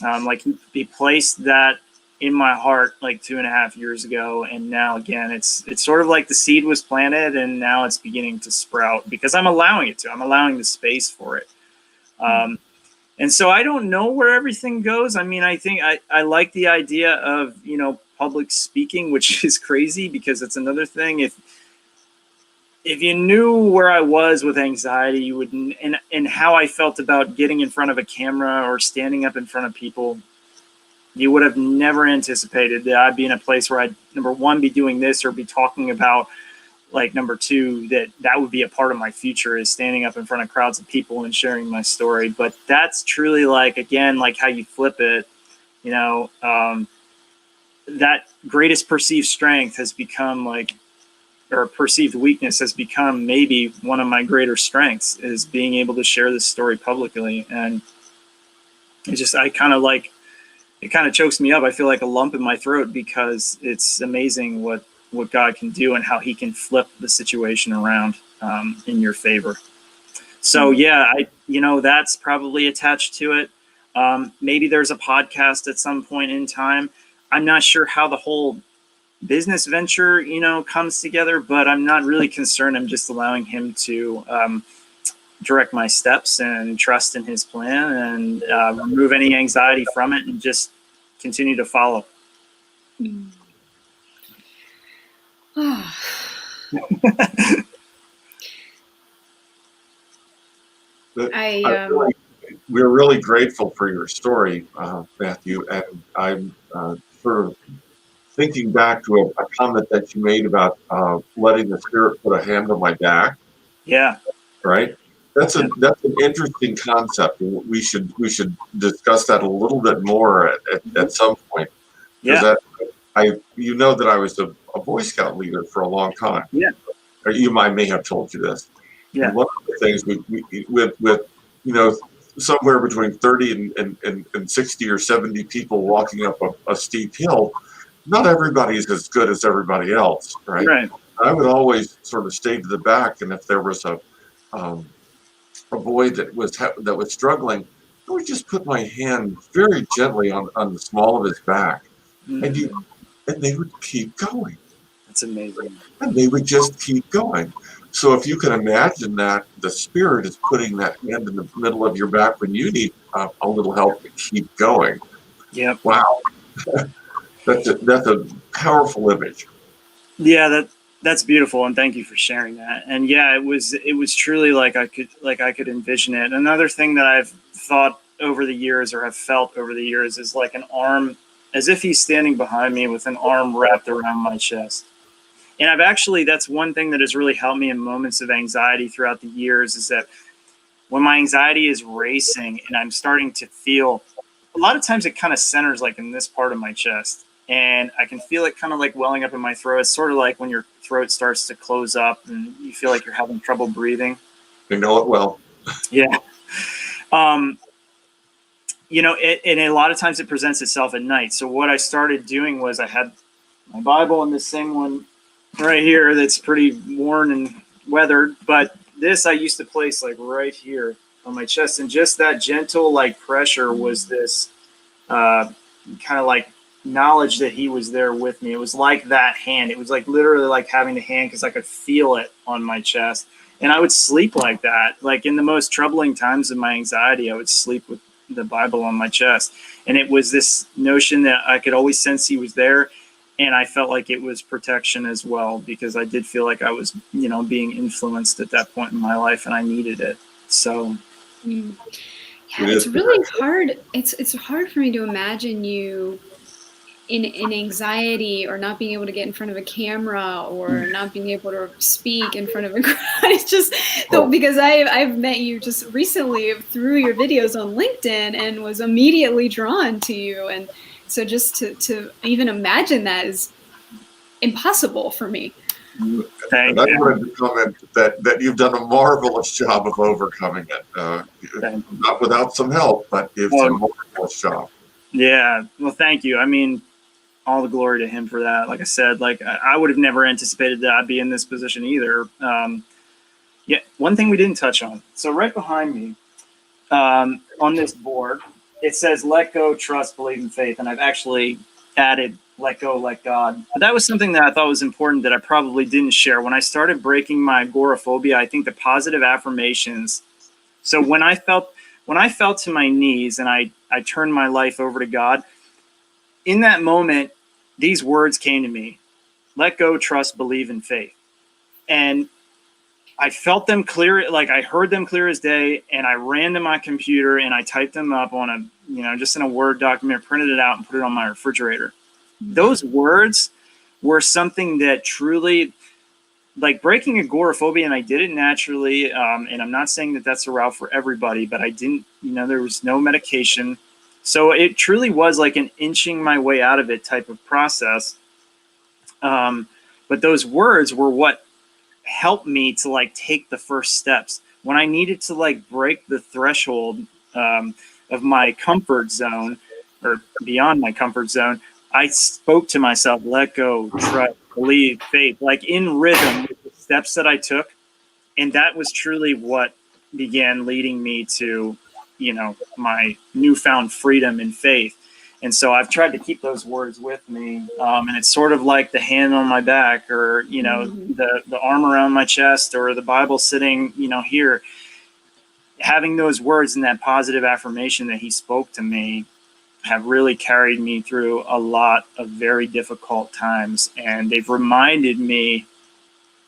Like he placed that in my heart like 2.5 years ago. And now again, it's sort of like the seed was planted and now it's beginning to sprout because I'm allowing it to, I'm allowing the space for it. And so I don't know where everything goes. I mean, I think I like the idea of, public speaking, which is crazy because it's another thing. If you knew where I was with anxiety, you would, and how I felt about getting in front of a camera or standing up in front of people, you would have never anticipated that I'd be in a place where I'd, number one, be doing this or be talking about, like, number two, that would be a part of my future is standing up in front of crowds of people and sharing my story. But that's truly like, again, like how you flip it, that greatest perceived strength has become or perceived weakness has become maybe one of my greater strengths is being able to share this story publicly. And it kind of chokes me up. I feel like a lump in my throat because it's amazing what God can do and how he can flip the situation around in your favor. So yeah, that's probably attached to it. Maybe there's a podcast at some point in time. I'm not sure how the whole business venture, comes together, but I'm not really concerned. I'm just allowing him to direct my steps and trust in his plan and remove any anxiety from it and just continue to follow. We're really grateful for your story, Matthew, and I'm sort of thinking back to a comment that you made about letting the Spirit put a hand on my back. Yeah. Right. That's an interesting concept. We should discuss that a little bit more at some point. Yeah. That that I was a Boy Scout leader for a long time. Yeah. Or I may have told you this. Yeah. And one of the things with somewhere between 30 and 60 or 70 people walking up a steep hill, not everybody is as good as everybody else, right? Right. I would always sort of stay to the back, and if there was a boy that was struggling, I would just put my hand very gently on the small of his back, and they would keep going. That's amazing. And they would just keep going. So if you can imagine that the Spirit is putting that hand in the middle of your back when you need a little help to keep going. Yeah. Wow. That's a powerful image. Yeah, that's beautiful, and thank you for sharing that. And yeah, it was truly like I could envision it. Another thing that I've thought over the years or have felt over the years is like an arm, as if he's standing behind me with an arm wrapped around my chest. And that's one thing that has really helped me in moments of anxiety throughout the years is that when my anxiety is racing and I'm starting to feel, a lot of times it kind of centers like in this part of my chest. And I can feel it kind of like welling up in my throat. It's sort of like when your throat starts to close up and you feel like you're having trouble breathing. I know it well. Yeah. You know, and a lot of times it presents itself at night. So what I started doing was I had my Bible and this same one right here that's pretty worn and weathered, but this I used to place like right here on my chest, and just that gentle like pressure was this kind of like knowledge that he was there with me. It was like that hand. It was like literally like having the hand, because I could feel it on my chest. And I would sleep like that. Like in the most troubling times of my anxiety, I would sleep with the Bible on my chest. And it was this notion that I could always sense he was there. And I felt like it was protection as well, because I did feel like I was, you know, being influenced at that point in my life, and I needed it. So yeah, it's really hard. It's hard for me to imagine you in anxiety, or not being able to get in front of a camera, or not being able to speak in front of a crowd. It's just because I've met you just recently through your videos on LinkedIn and was immediately drawn to you. And so just to even imagine that is impossible for me. And I wanted to comment that you've done a marvelous job of overcoming it. Not without some help, but it's a marvelous job. Yeah, well, thank you. I mean, all the glory to him for that. Like I said, like I would have never anticipated that I'd be in this position either. Yeah, one thing we didn't touch on. So right behind me, on this board, it says "Let go, trust, believe, and faith," and I've actually added "Let go, let God." But that was something that I thought was important that I probably didn't share when I started breaking my agoraphobia. I think the positive affirmations. So when I fell to my knees and I turned my life over to God, in that moment, these words came to me: let go, trust, believe, and faith. And I felt them clear, like I heard them clear as day, and I ran to my computer and I typed them up on a, you know, just in a Word document, printed it out and put it on my refrigerator. Those words were something that truly, like breaking agoraphobia, and I did it naturally. And I'm not saying that that's a route for everybody, but I didn't, you know, there was no medication. So it truly was like an inching my way out of it type of process. But those words were what helped me to like take the first steps when I needed to like break the threshold of my comfort zone, or beyond my comfort zone. I spoke to myself: let go, trust, believe, faith, like in rhythm with the steps that I took. And that was truly what began leading me to, you know, my newfound freedom and faith. And so I've tried to keep those words with me. And it's sort of like the hand on my back, or, you know, the arm around my chest, or the Bible sitting, you know, here. Having those words and that positive affirmation that he spoke to me have really carried me through a lot of very difficult times. And they've reminded me,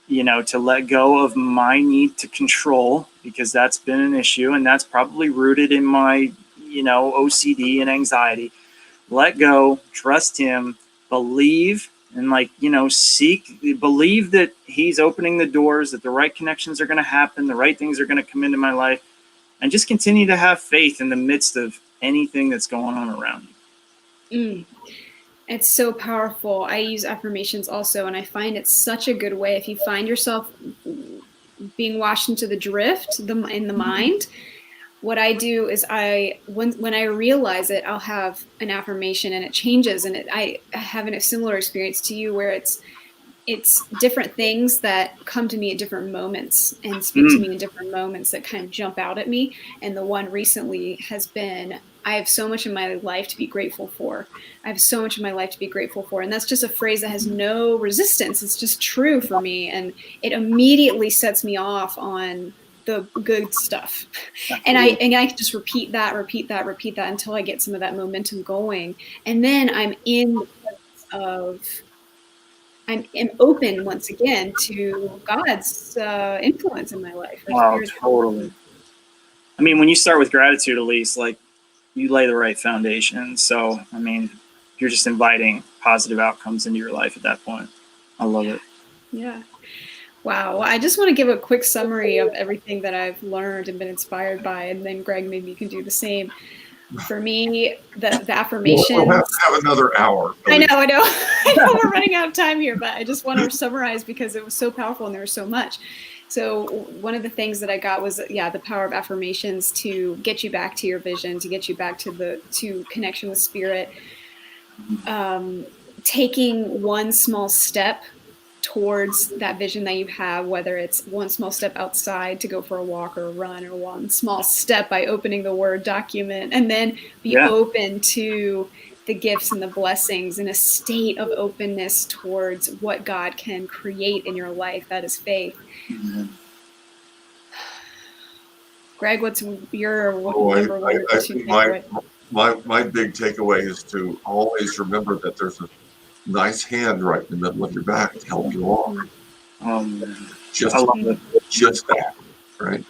you know, to let go of my need to control, because that's been an issue, and that's probably rooted in my, you know, OCD and anxiety. Let go, trust him, believe, and like, you know, believe that he's opening the doors, that the right connections are going to happen, the right things are going to come into my life, and just continue to have faith in the midst of anything that's going on around you. It's so powerful. I use affirmations also, and I find it's such a good way if you find yourself being washed into the drift in the mind. What I do is when I realize it, I'll have an affirmation and it changes. And I have a similar experience to you, where it's different things that come to me at different moments and speak to me in different moments that kind of jump out at me. And the one recently has been, I have so much in my life to be grateful for. I have so much in my life to be grateful for. And that's just a phrase that has no resistance. It's just true for me. And it immediately sets me off on the good stuff. And I just repeat that until I get some of that momentum going. And then I'm in the presence of, I'm open once again to God's influence in my life. Wow, totally. I mean, when you start with gratitude, at least, like, you lay the right foundation. So, I mean, you're just inviting positive outcomes into your life at that point. I love it. Yeah. Wow. Well, I just want to give a quick summary of everything that I've learned and been inspired by, and then Greg, maybe you can do the same. For me, the affirmations. We'll have to have another hour. I know. I know we're running out of time here, but I just want to summarize because it was so powerful and there was so much. So one of the things that I got was, the power of affirmations to get you back to your vision, to get you back to connection with spirit. Taking one small step towards that vision that you have, whether it's one small step outside to go for a walk or a run, or one small step by opening the Word document, and then be open to the gifts and the blessings in a state of openness towards what God can create in your life. That is faith. Greg, what's your number one or two takeaway? My big takeaway is to always remember that there's a nice hand right in the middle of your back to help you walk. Just that, right?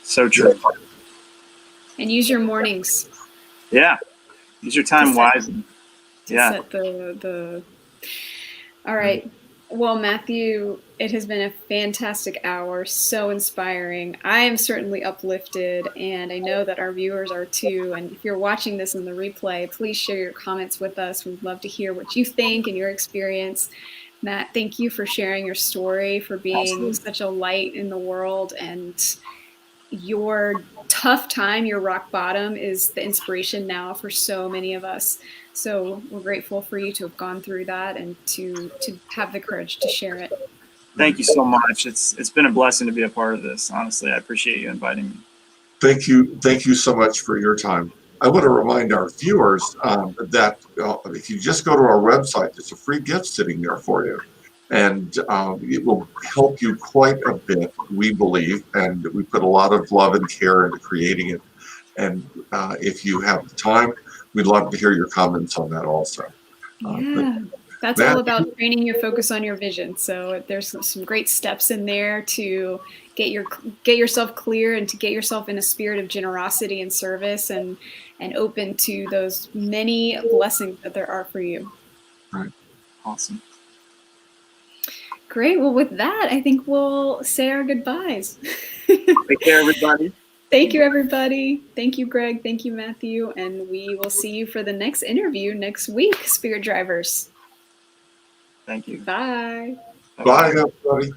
So true. And use your mornings. Yeah. Use your time wisely. Set the all right. Well, Matthew, it has been a fantastic hour, so inspiring. I am certainly uplifted, and I know that our viewers are too. And if you're watching this in the replay, please share your comments with us. We'd love to hear what you think and your experience. Matt, thank you for sharing your story, for being such a light in the world, and your tough time, your rock bottom, is the inspiration now for so many of us. So we're grateful for you to have gone through that and to have the courage to share it. Thank you so much. It's been a blessing to be a part of this. Honestly, I appreciate you inviting me. Thank you so much for your time. I want to remind our viewers that if you just go to our website, there's a free gift sitting there for you. And it will help you quite a bit, we believe, and we put a lot of love and care into creating it. And if you have the time, we'd love to hear your comments on that also. That's all about training your focus on your vision. So there's some great steps in there to get yourself clear and to get yourself in a spirit of generosity and service, and open to those many blessings that there are for you. Right. Awesome. Great. Well, with that, I think we'll say our goodbyes. Take care, everybody. Thank you, everybody. Thank you, Greg. Thank you, Matthew. And we will see you for the next interview next week, Spirit Drivers. Thank you. Bye. Bye, everybody.